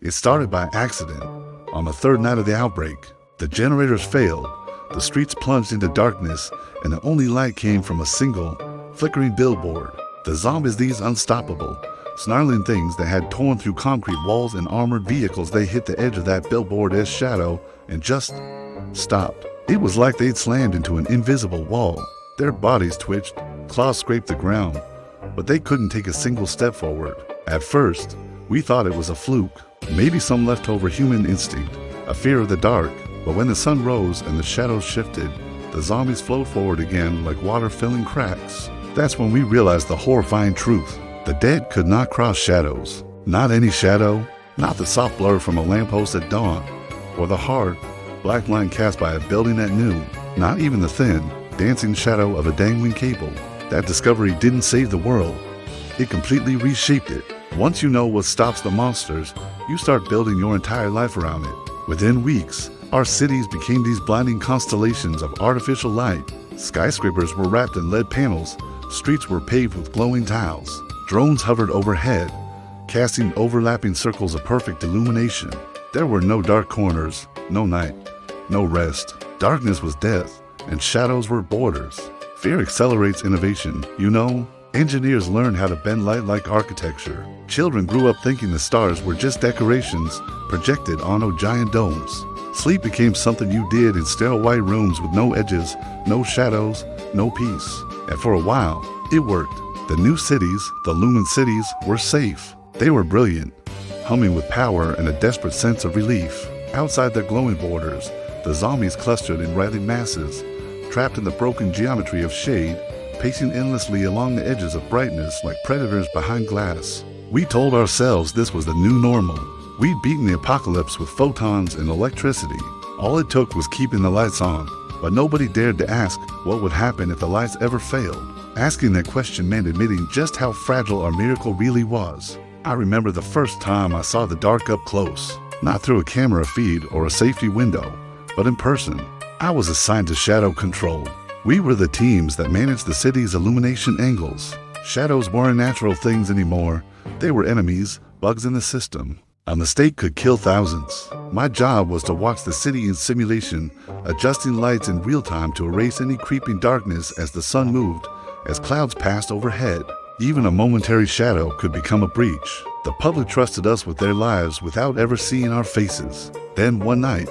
It started by accident. On the third night of the outbreak, the generators failed, the streets plunged into darkness, and the only light came from a single, flickering billboard. The zombies, these unstoppable, snarling things that had torn through concrete walls and armored vehicles, they hit the edge of that billboard as shadow and just stopped. It was like they'd slammed into an invisible wall. Their bodies twitched, claws scraped the ground, but they couldn't take a single step forward. At first, we thought it was a fluke, maybe some leftover human instinct, a fear of the dark. But when the sun rose and the shadows shifted, the zombies flowed forward again like water filling cracks. That's when we realized the horrifying truth. The dead could not cross shadows. Not any shadow, not the soft blur from a lamppost at dawn, or the hard, black line cast by a building at noon. Not even the thin, dancing shadow of a dangling cable. That discovery didn't save the world. It completely reshaped it. Once you know what stops the monsters, you start building your entire life around it. Within weeks, our cities became these blinding constellations of artificial light. Skyscrapers were wrapped in LED panels, streets were paved with glowing tiles. Drones hovered overhead, casting overlapping circles of perfect illumination. There were no dark corners, no night, no rest. Darkness was death, and shadows were borders. Fear accelerates innovation, you know? Engineers learned how to bend light like architecture. Children grew up thinking the stars were just decorations projected onto giant domes. Sleep became something you did in sterile white rooms with no edges, no shadows, no peace. And for a while, it worked. The new cities, the Lumen cities, were safe. They were brilliant, humming with power and a desperate sense of relief. Outside their glowing borders, the zombies clustered in writhing masses, trapped in the broken geometry of shade, pacing endlessly along the edges of brightness like predators behind glass. We told ourselves this was the new normal. We'd beaten the apocalypse with photons and electricity. All it took was keeping the lights on, but nobody dared to ask what would happen if the lights ever failed. Asking that question meant admitting just how fragile our miracle really was. I remember the first time I saw the dark up close, not through a camera feed or a safety window, but in person. I was assigned to shadow control. We were the teams that managed the city's illumination angles. Shadows weren't natural things anymore. They were enemies, bugs in the system. A mistake could kill thousands. My job was to watch the city in simulation, adjusting lights in real time to erase any creeping darkness as the sun moved, as clouds passed overhead. Even a momentary shadow could become a breach. The public trusted us with their lives without ever seeing our faces. Then one night,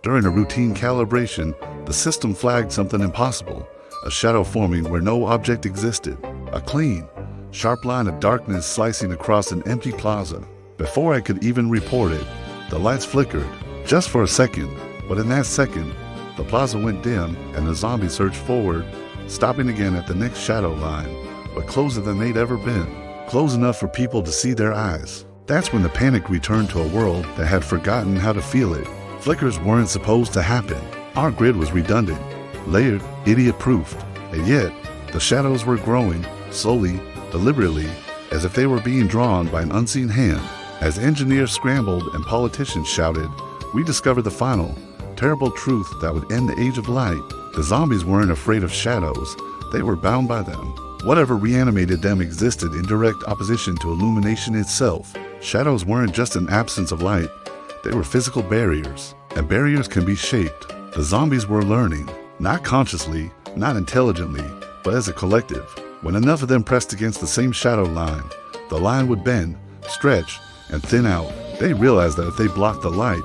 during a routine calibration, the system flagged something impossible, a shadow forming where no object existed, a clean, sharp line of darkness slicing across an empty plaza. Before I could even report it, the lights flickered, just for a second, but in that second, the plaza went dim and the zombies surged forward, stopping again at the next shadow line, but closer than they'd ever been, close enough for people to see their eyes. That's when the panic returned to a world that had forgotten how to feel it. Flickers weren't supposed to happen. Our grid was redundant, layered, idiot-proofed, and yet the shadows were growing, slowly, deliberately, as if they were being drawn by an unseen hand. As engineers scrambled and politicians shouted, we discovered the final, terrible truth that would end the age of light. The zombies weren't afraid of shadows, they were bound by them. Whatever reanimated them existed in direct opposition to illumination itself. Shadows weren't just an absence of light, they were physical barriers, and barriers can be shaped. The zombies were learning, not consciously, not intelligently, but as a collective. When enough of them pressed against the same shadow line, the line would bend, stretch, and thin out. They realized that if they blocked the light,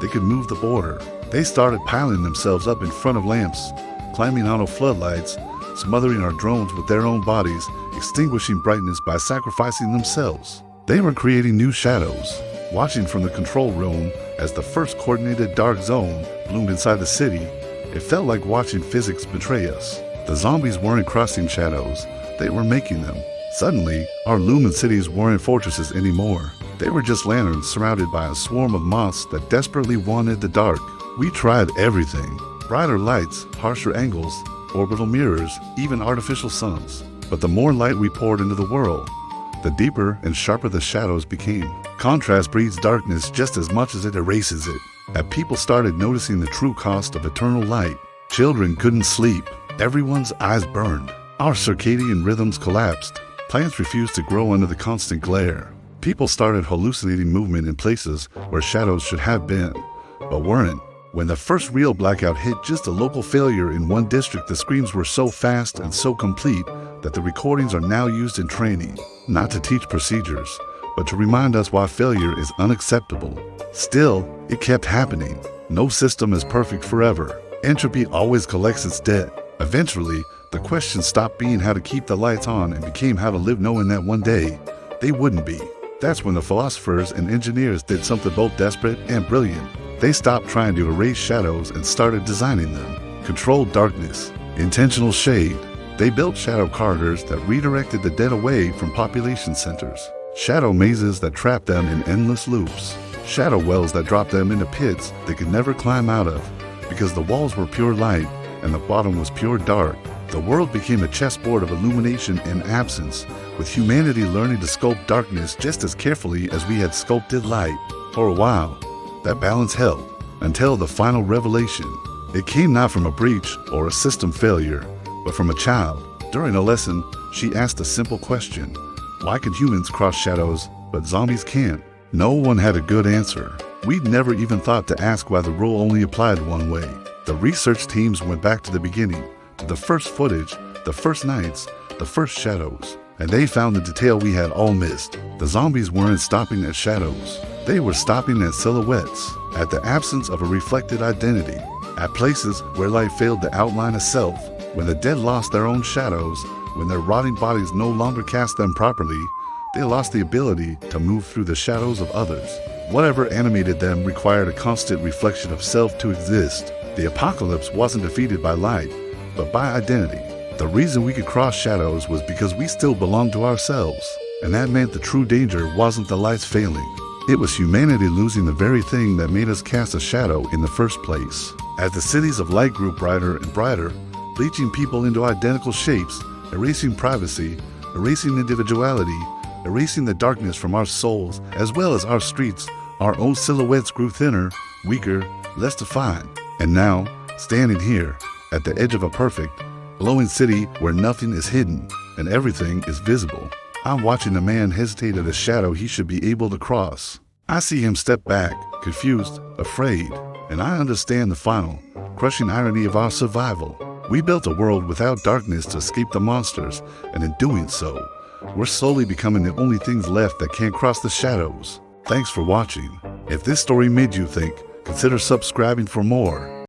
they could move the border. They started piling themselves up in front of lamps, climbing onto floodlights, smothering our drones with their own bodies, extinguishing brightness by sacrificing themselves. They were creating new shadows, watching from the control room as the first coordinated dark zone bloomed inside the city. It felt like watching physics betray us. The zombies weren't crossing shadows, they were making them. Suddenly, our Lumen cities weren't fortresses anymore. They were just lanterns surrounded by a swarm of moths that desperately wanted the dark. We tried everything. Brighter lights, harsher angles, orbital mirrors, even artificial suns. But the more light we poured into the world, the deeper and sharper the shadows became. Contrast breeds darkness just as much as it erases it. And people started noticing the true cost of eternal light. Children couldn't sleep. Everyone's eyes burned. Our circadian rhythms collapsed. Plants refused to grow under the constant glare. People started hallucinating movement in places where shadows should have been, but weren't. When the first real blackout hit just a local failure in one district, the screams were so fast and so complete that the recordings are now used in training, not to teach procedures, but to remind us why failure is unacceptable. Still, it kept happening. No system is perfect forever. Entropy always collects its debt. Eventually, the question stopped being how to keep the lights on and became how to live knowing that one day they wouldn't be. That's when the philosophers and engineers did something both desperate and brilliant. They stopped trying to erase shadows and started designing them. Controlled darkness, intentional shade. They built shadow corridors that redirected the dead away from population centers. Shadow mazes that trapped them in endless loops. Shadow wells that dropped them into pits they could never climb out of because the walls were pure light and the bottom was pure dark. The world became a chessboard of illumination and absence, with humanity learning to sculpt darkness just as carefully as we had sculpted light. For a while, that balance held, until the final revelation. It came not from a breach or a system failure, but from a child. During a lesson, she asked a simple question. Why can humans cross shadows, but zombies can't? No one had a good answer. We'd never even thought to ask why the rule only applied one way. The research teams went back to the beginning, to the first footage, the first nights, the first shadows, and they found the detail we had all missed. The zombies weren't stopping at shadows. They were stopping at silhouettes, at the absence of a reflected identity, at places where light failed to outline a self, when the dead lost their own shadows, when their rotting bodies no longer cast them properly. They lost the ability to move through the shadows of others. Whatever animated them required a constant reflection of self to exist. The apocalypse wasn't defeated by light, but by identity. The reason we could cross shadows was because we still belonged to ourselves, and that meant the true danger wasn't the lights failing. It was humanity losing the very thing that made us cast a shadow in the first place. As the cities of light grew brighter and brighter, bleaching people into identical shapes, erasing privacy, erasing individuality, erasing the darkness from our souls as well as our streets, our own silhouettes grew thinner, weaker, less defined. And now, standing here, at the edge of a perfect, glowing city where nothing is hidden and everything is visible, I'm watching a man hesitate at a shadow he should be able to cross. I see him step back, confused, afraid, and I understand the final, crushing irony of our survival. We built a world without darkness to escape the monsters, and in doing so, we're slowly becoming the only things left that can't cross the shadows. Thanks for watching. If this story made you think, consider subscribing for more.